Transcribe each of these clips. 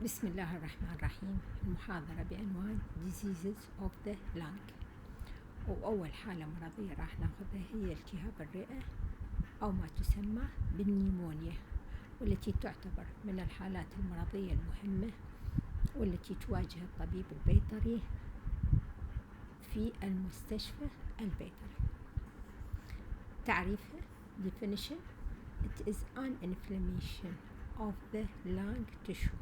بسم الله الرحمن الرحيم. المحاضرة بعنوان Diseases of the Lung. وأول حالة مرضية راح ناخذها هي التهاب الرئة أو ما تسمى بالنيمونيا، والتي تعتبر من الحالات المرضية المهمة والتي تواجه الطبيب البيطري في المستشفى البيطري. تعريفها definition: it is an inflammation of the lung tissue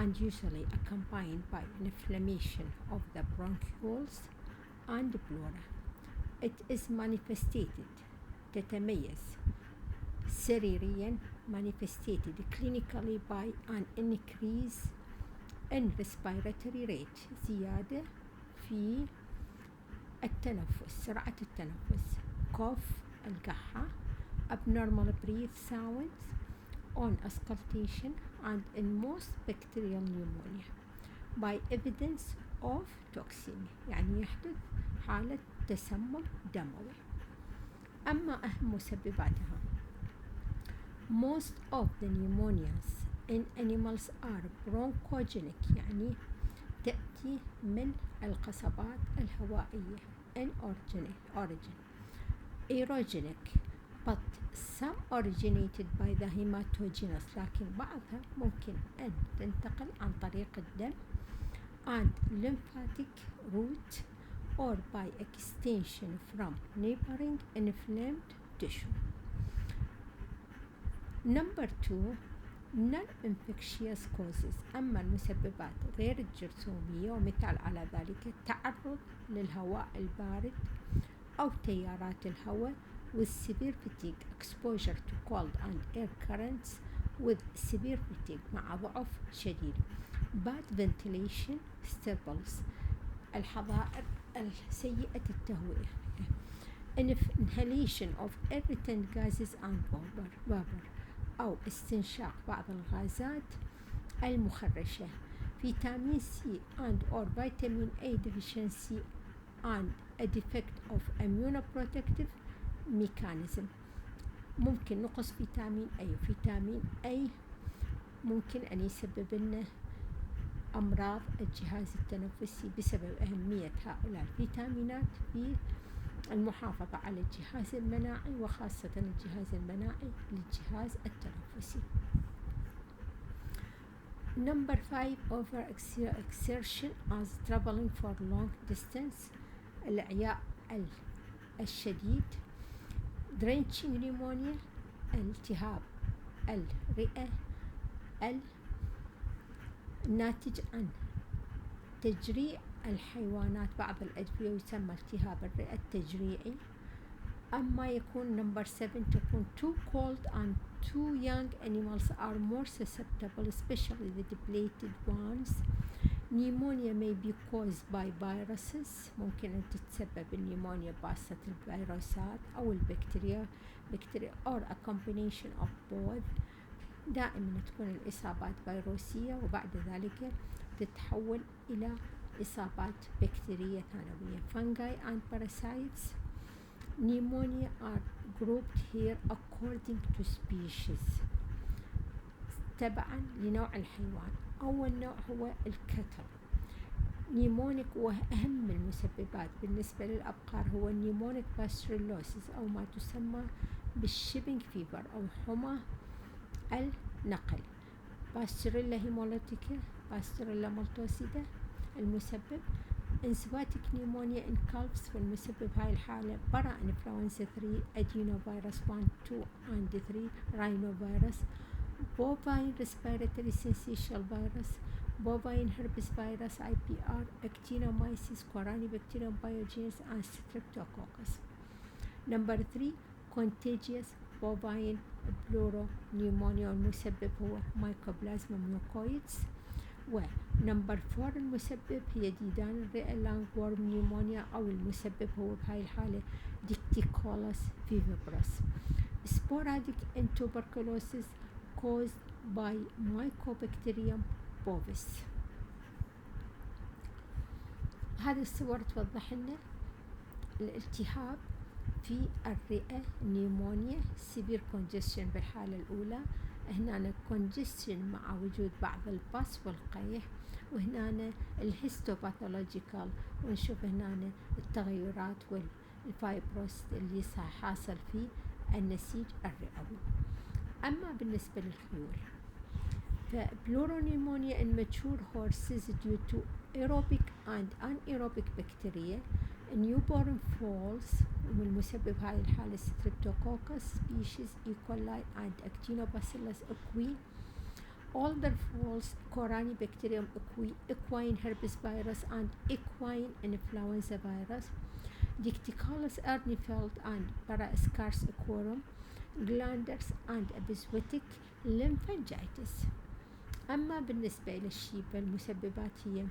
and usually accompanied by inflammation of the bronchioles and pleura. It is manifested تتميز سريريا manifested clinically by an increase in respiratory rate، زيادة في التنفس، سرعة التنفس، cough القحة، abnormal breath sounds on auscultation, and in most bacterial pneumonia by evidence of toxemia، يعني يحدث حالة تسمم دموي. أما أهم مسبباتها: most of the pneumonias in animals are bronchogenic، يعني تأتي من القصبات الهوائية in origin aerogenic but some originated by the hematogenous، لكن بعضها ممكن أن تنتقل عن طريق الدم and lymphatic route or by extension from neighboring inflamed tissue. Number 2 non-infectious causes. أما المسببات غير الجرثومية، ومثال على ذلك التعرض للهواء البارد أو تيارات الهواء with severe fatigue, exposure to cold and air currents with severe fatigue مع ضعف شديد، bad ventilation staples الحظائر السيئة التهوية، inhalation of irritant gases and vapor أو استنشاق بعض الغازات المخرشة، فيتامين سي and or vitamin A deficiency and a defect of immunoprotective mechanism. ممكن نقص فيتامين A، وفيتامين A ممكن أن يسبب لنا أمراض الجهاز التنفسي بسبب أهمية هؤلاء الفيتامينات في المحافظة على الجهاز المناعي، وخاصة الجهاز المناعي للجهاز التنفسي. Number 5 over exertion as traveling for long distance، الإعياء الشديد، drenching pneumonia التهاب الرئة الناتج عن تجريع الحيوانات بعض الأدوية، يسمى التهاب الرئة التجريعي. أما يكون number 7 تكون too cold and too young animals are more susceptible, especially the depleted ones. Pneumonia may be caused by viruses، ممكن أن تتسبب النيمونيا بواسطة الفيروسات أو البكتيريا or a combination of both. دائما تكون الإصابات فيروسية وبعد ذلك تتحول إلى إصابات بكتيرية ثانوية. Fungi and parasites. Pneumonia are grouped here according to species، تبعا لنوع الحيوان. أول نوع هو الكتل نيمونيك، وأهم المسببات بالنسبة للأبقار هو النيمونيك باستريلوسيس أو ما تسمى بالشيبنج فيفر أو حمى النقل. باستريلا هيموليتيكا، باستريلا مالتوسيدا المسبب. انسباتيك نيمونيا ان كالفز، والمسبب هاي الحالة برا انفلونزا 3 ادينو فيروس 1 2 and 3 راينو فيروس، بوفاين ريسبيراتوري سينسيشال فيروس، بوفاين هربس فيروس IPR، اكتينومايسيس، كوراني بكتيريوم بايوجينس and streptococcus. Number 3 contagious bovine pleuropneumonia، والمسبب هو مايكوبلازما ميوكويدز. ونمبر 4 المسبب هي ديدان الرئة لانغورم نيمونيا، أو المسبب هو بهاي الحالة ديكتيكولاس فيفيبروس. sporadic in tuberculosis caused by Mycobacterium bovis. هذه الصور توضح لنا الالتهاب في الرئة نيمونيا severe congestion بالحالة الأولى، هنا congestion مع وجود بعض الباس والقيح، وهنا الهيستوباثولوجيكال، ونشوف هنا التغيرات والفايبروس اللي حاصل في النسيج الرئوي. أما بالنسبة للخيول فبلورونيمونيا in mature horses due to aerobic and anaerobic bacteria newborn foals، والمسبب هاي الحالة ستريبتوكوكس species E. coli and actinobacillus equi. Older foals Corynebacterium equi, equine herpes virus and equine influenza virus, Dicticales ernifeld and Parascarsocorum, glanders and epizootic lymphangitis. أما بالنسبة للشيب المسببات هي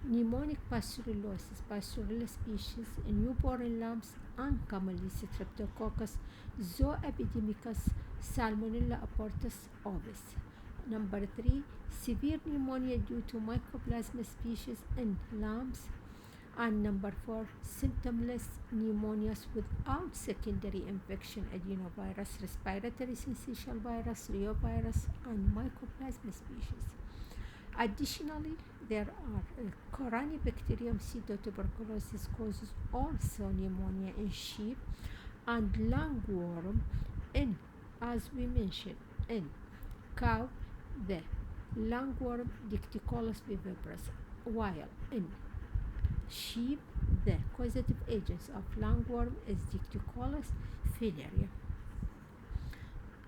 pneumonic pasteurellosis, pasteurella species, newborn lambs, uncommonly streptococcus, zooepidemicus, salmonella abortus ovis. Number 3, severe pneumonia due to mycoplasma species in lambs. And number 4, symptomless pneumonias without secondary infection, adenovirus, respiratory syncytial virus, reovirus, and mycoplasma species. Additionally, there are Corynebacterium pseudotuberculosis causes also pneumonia in sheep, and lungworm in, as we mentioned, in cow, the lungworm Dicticales viviparus, while in sheep the causative agents of lungworm is Dicticales filaria.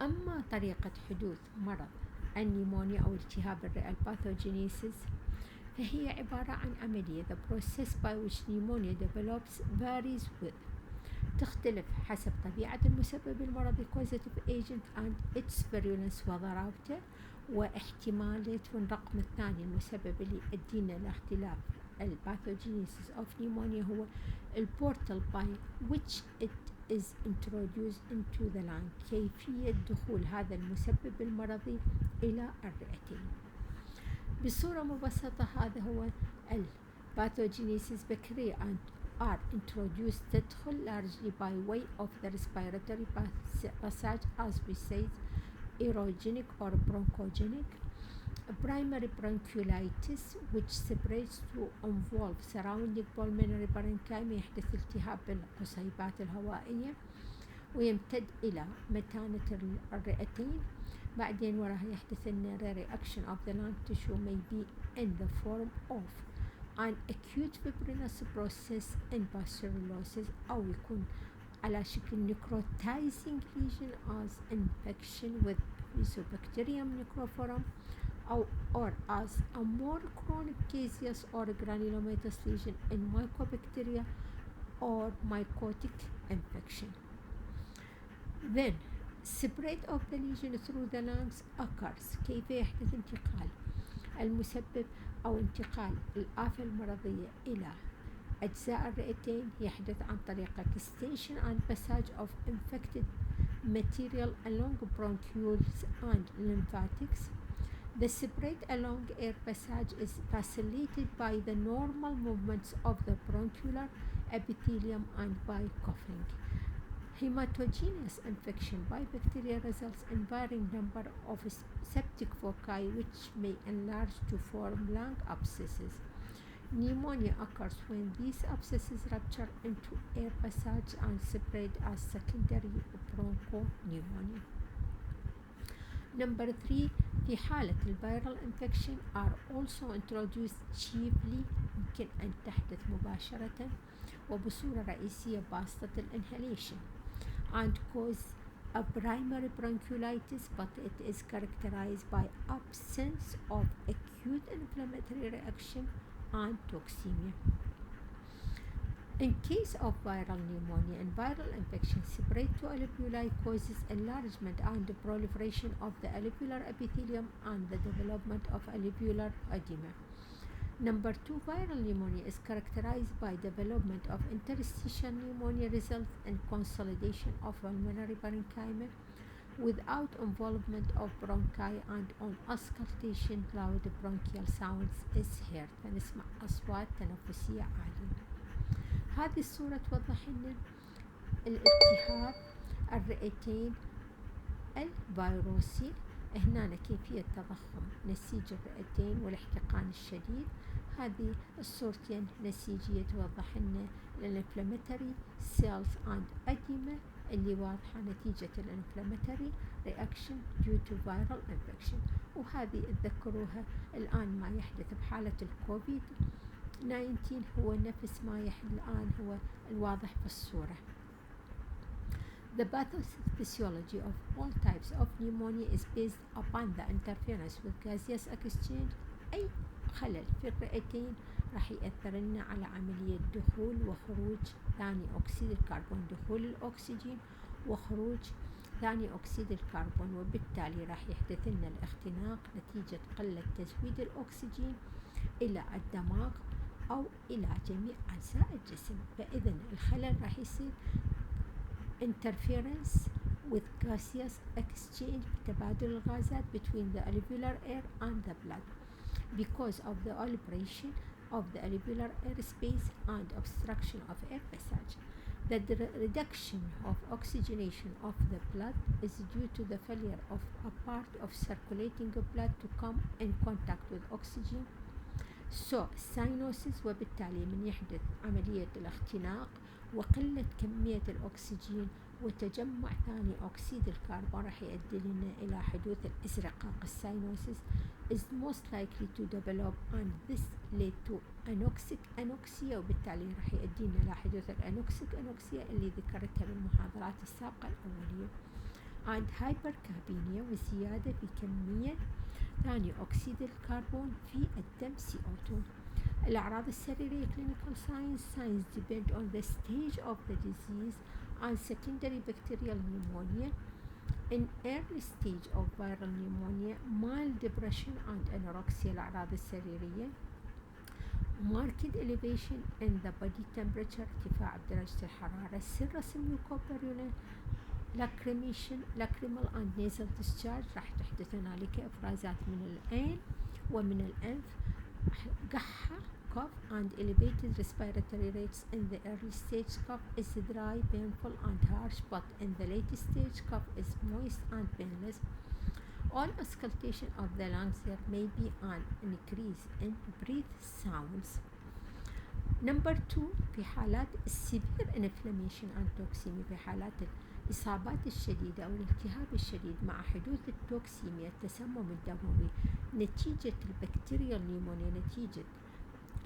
أما طريقة حدوث مرض النيمونيا أو التهاب الرئة الباثوجينيسيس فهي عبارة عن عملية the process by which pneumonia develops varies with، تختلف حسب طبيعة المسبب المرضي causative agent and its virulence وضراوته واحتمالات. والرقم الثاني المسبب اللي يؤدينا لاختلاف الباثوجينيسيس of pneumonia هو البورتال by which it is introduced into the lung، كيفية دخول هذا المسبب المرضي إلى الرئتين. بصورة مبسطة هذا هو الباثوجينيسيس bacteria and are introduced تدخل largely by way of the respiratory passage as we said aerogenic or bronchogenic. Primary bronchiolitis which spreads to involve surrounding pulmonary parenchyma، يحدث التهاب بالقصيبات الهوائية ويمتد إلى متانة الرئتين. بعدين وراها يحدث النيري reaction of the lung tissue may be in the form of an acute fibrinous process in pasteurellosis أو يكون على شكل necrotizing lesion as infection with Fusobacterium necrophorum or as a more chronic caseous or granulomatous lesion in mycobacteria or mycotic infection. Then spread of the lesion through the lungs occurs. كيف يحدث انتقال المسبب أو انتقال الآفة المرضية إلى أجزاء الرئتين؟ يحدث عن طريق extension and passage of infected material along bronchioles and lymphatics. The spread along air passage is facilitated by the normal movements of the bronchial epithelium and by coughing. Hematogenous infection by bacteria results in varying number of septic foci which may enlarge to form lung abscesses. Pneumonia occurs when these abscesses rupture into air passage and spread as secondary bronchopneumonia. Number 3, في حالة الفيرال infection are also introduced chiefly، يمكن أن تحدث مباشرة وبصورة رئيسية بواسطة الانهاليشن and cause a primary bronchiolitis, but it is characterized by absence of acute inflammatory reaction and toxemia. In case of viral pneumonia and viral infection, spread to alveoli causes enlargement and proliferation of the alveolar epithelium and the development of alveolar edema. Number 2, viral pneumonia is characterized by development of interstitial pneumonia results in consolidation of pulmonary parenchyma without involvement of bronchi, and on auscultation loud bronchial sounds is heard، فنسمع أصوات تنفسية عالية. هذه الصورة توضح لنا الالتهاب الرئتين الفيروسي هنا كيفية تضخم نسيج الرئتين والاحتقان الشديد. هذه الصورتين نسيجية توضح لنا الانفلاماتوري سيلز اند اديما اللي واضحة نتيجة الانفلاماتوري رياكشن due to viral infection. وهذه تذكروها الآن ما يحدث بحالة الكوفيد 19 هو نفس ما يحدث الآن هو الواضح في الصورة. The pathophysiology of all types of pneumonia is based upon the interference with gaseous exchange. أي خلل في الرئتين راح يأثر لنا على عملية دخول وخروج ثاني أكسيد الكربون، دخول الأكسجين وخروج ثاني أكسيد الكربون، وبالتالي راح يحدث لنا الاختناق نتيجة قلة تزويد الأكسجين إلى الدماغ أو إلى جميع أجزاء الجسم. فإذا الخلل راح يصير interference with gaseous exchange تبادل الغازات between the alveolar air and the blood because of the aspiration of the alveolar air space and obstruction of air passage. The reduction of oxygenation of the blood is due to the failure of a part of circulating blood to come in contact with oxygen. So cyanosis، وبالتالي من يحدث عملية الاختناق وقلة كمية الأكسجين وتجمع ثاني أكسيد الكربون راح يؤدي لنا إلى حدوث الإزرقاق. الساينوسيس is most likely to develop and this lead to anoxic anoxia، وبالتالي راح يؤدي لنا إلى حدوث الأنوكسيك أنوكسيا اللي ذكرتها بالمحاضرات السابقة الأولية and hypercapnia وزيادة في كمية ثاني أكسيد الكربون في الدم CO2. الأعراض السريرية clinical signs depend on the stage of the disease and secondary bacterial pneumonia. In early stage of viral pneumonia, mild depression and anorexia الأعراض السريرية. Marked elevation in the body temperature ارتفاع بدرجة الحرارة. Serous mucopurulent lacrimal and nasal discharge راح تحدث هنالك إفرازات من العين ومن الأنف. قحة cough and elevated respiratory rates. In the early stage cough is dry, painful and harsh, but in the late stage cough is moist and painless. On auscultation of the lungs there may be an increase in breath sounds. Number 2 في حالات severe inflammation and toxemia، في حالات الإصابات الشديدة أو الالتهاب الشديد مع حدوث التوكسيميا التسمم الدموي نتيجة البكتيريا النيمونيا، نتيجة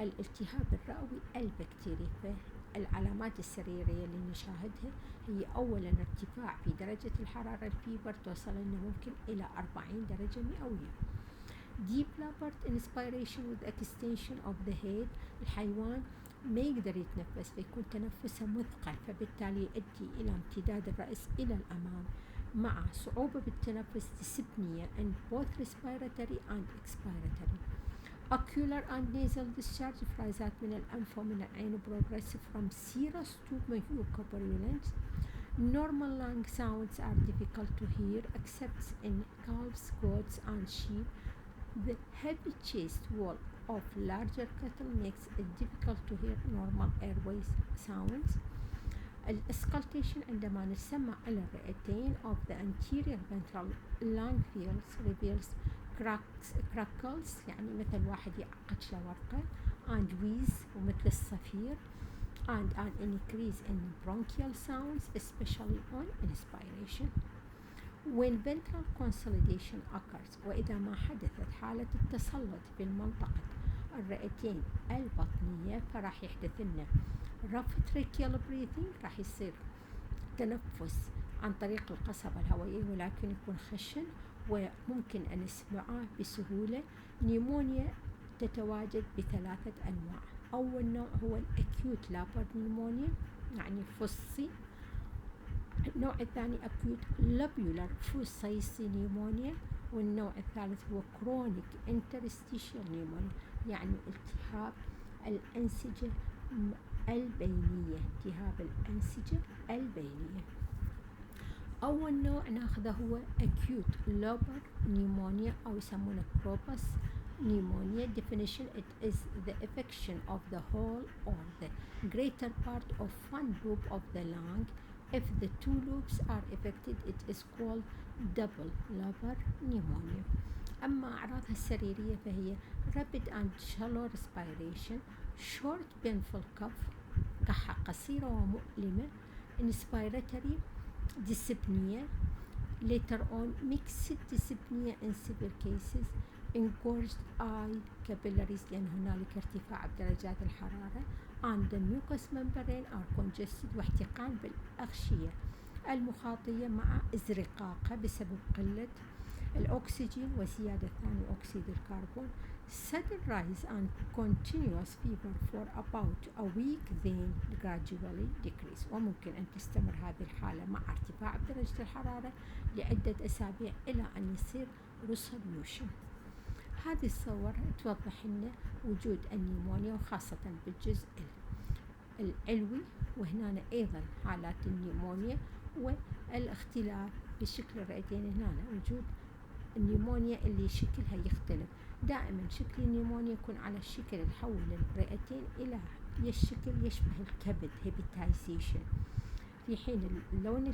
الالتهاب الرئوي البكتيري. فالعلامات السريرية اللي نشاهدها هي أولا ارتفاع في درجة الحرارة، الفيبر توصل لنا ممكن إلى 40 درجة مئوية. Deep labored inspiration with extension of the head، الحيوان ما يقدر يتنفس فيكون تنفسه مثقل، فبالتالي يؤدي إلى امتداد الرأس إلى الأمام مع صعوبة بالتنفس dyspnea in both respiratory and expiratory. Ocular and nasal discharge إفرازات من الأنف ومن العين progressive from serous to mucopurulent. Normal lung sounds are difficult to hear except in calves, goats and sheep. The heavy chest wall of larger cattle makes it difficult to hear normal airways sounds. الاسكالتيشن عندما نسمع على الرئتين of the anterior ventral lung fields reveals crackles يعني مثل واحد يعقد ورقة and wheeze ومثل الصفير and an increase in bronchial sounds especially on inspiration. When ventral consolidation occurs، وإذا ما حدثت حالة التسلط في المنطقة الرئتين البطنية فراح يحدث لنا rough tracheal breathing، راح يصير تنفس عن طريق القصبة الهوائية ولكن يكون خشن وممكن أن نسمعه بسهولة. نيمونيا تتواجد بثلاثة أنواع. أول نوع هو الأكيوت لابر نيمونيا يعني فصي. النوع الثاني acute lobular فصيصي نيمونيا، والنوع الثالث هو chronic interstitial pneumonia يعني التهاب الأنسجة البينية، التهاب الأنسجة البينية. أول نوع ناخذه هو acute lobar pneumonia أو يسمونه Cropus pneumonia. Definition: it is the affection of the whole or the greater part of one lobe of the lung If the two lobes are affected, it is called double lobar pneumonia. أما أعراضها السريرية فهي rapid and shallow respiration, short painful cough, كحة قصيرة ومؤلمة, inspiratory dyspnea, later on mixed dyspnea in severe cases, engorged eye capillaries لأن هنالك ارتفاع بدرجات الحرارة, and the mucous membrane are congested واحتقان بالأغشية المخاطية مع ازرقاقها بسبب قلة الأكسجين وزيادة ثاني أكسيد الكربون, sudden rise and continuous fever for about a week then gradually decrease. وممكن أن تستمر هذه الحالة مع ارتفاع درجة الحرارة لعدة أسابيع إلى أن يصير resolution. هذه الصور توضح لنا وجود النيمونيا وخاصة بالجزء العلوي, وهنا أيضا حالات النيمونيا والاختلاف بشكل الرئتين. هنا وجود النيمونيا اللي شكلها يختلف, دائما شكل النيمونيا يكون على الشكل يحول الرئتين إلى الشكل يشبه الكبد هيباتايزيشن, في حين لون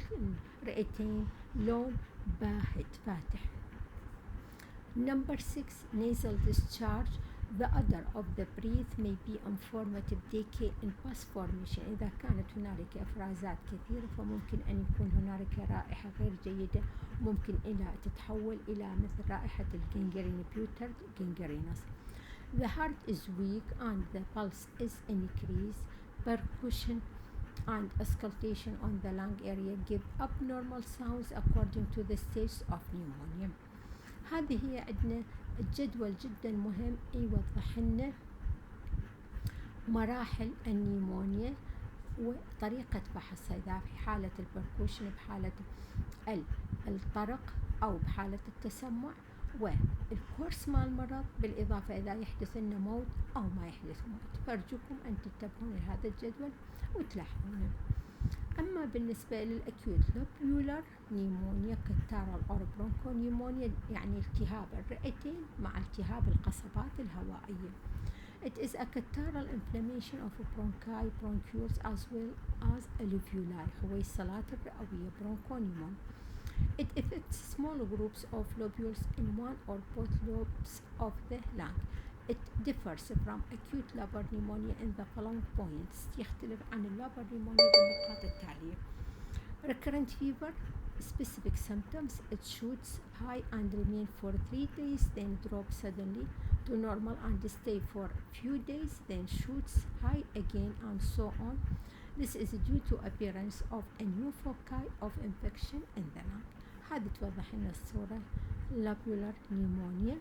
الرئتين لون باهت فاتح. Number 6, nasal discharge. The odor of the breath may be informative decay in pus formation. إذا كانت هنالك إفرازات كثيرة فممكن أن يكون هنالك رائحة غير جيدة, ممكن إلى تتحول إلى مثل رائحة الجنجرين بيوترد جنجرينس. The heart is weak and the pulse is increased. Percussion and auscultation on the lung area give abnormal sounds according to the stage of pneumonia. هذه هي عندنا الجدول جدا مهم يوضح لنا مراحل النيمونيا وطريقة فحصها, إذا في حالة البركوشن, بحالة الطرق أو بحالة التسمع, والكورس مع المرض, بالإضافة إذا يحدث لنا موت أو ما يحدث موت. فأرجوكم أن تنتبهون لهذا الجدول وتلاحظونه. أما بالنسبة للأكيوت لوبيولار نيمونيا كالتارال أو برونكونيمونيا, يعني التهاب الرئتين مع التهاب القصبات الهوائية. It is a catarrhal inflammation of bronchi, bronchioles as well as alveoli, حويصلات الرئوية bronchoniemon. It affects small groups of lobules in one or both lobes of the lung. It differs from acute lobar pneumonia in the following points. يختلف عن اللوبر نيمونيا بالنقاط التالية. Recurrent fever, specific symptoms, it shoots high and remain for 3 days, then drop suddenly to normal and stay for few days, then shoots high again, and so on. This is due to appearance of a new foci of infection in the lung. هذه توضح لنا الصورة lobular pneumonia.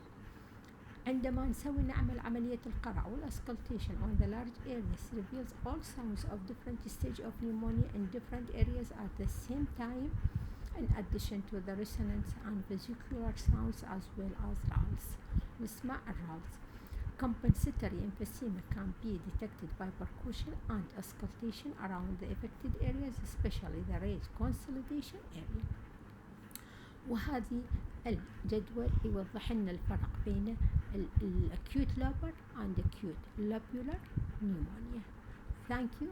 عندما نعمل عملية القرع والأسكلتيشن on the large areas reveals all sounds of different stage of pneumonia in different areas at the same time, in addition to the resonance and vesicular sounds as well as rales. نسمع الرالز. Compensatory emphysema can be detected by percussion and auscultation around the affected areas, especially the rate consolidation area. وهذه الجدول يوضح لنا الفرق بين الأكيوت لوبر and acute lobular pneumonia. Thank you.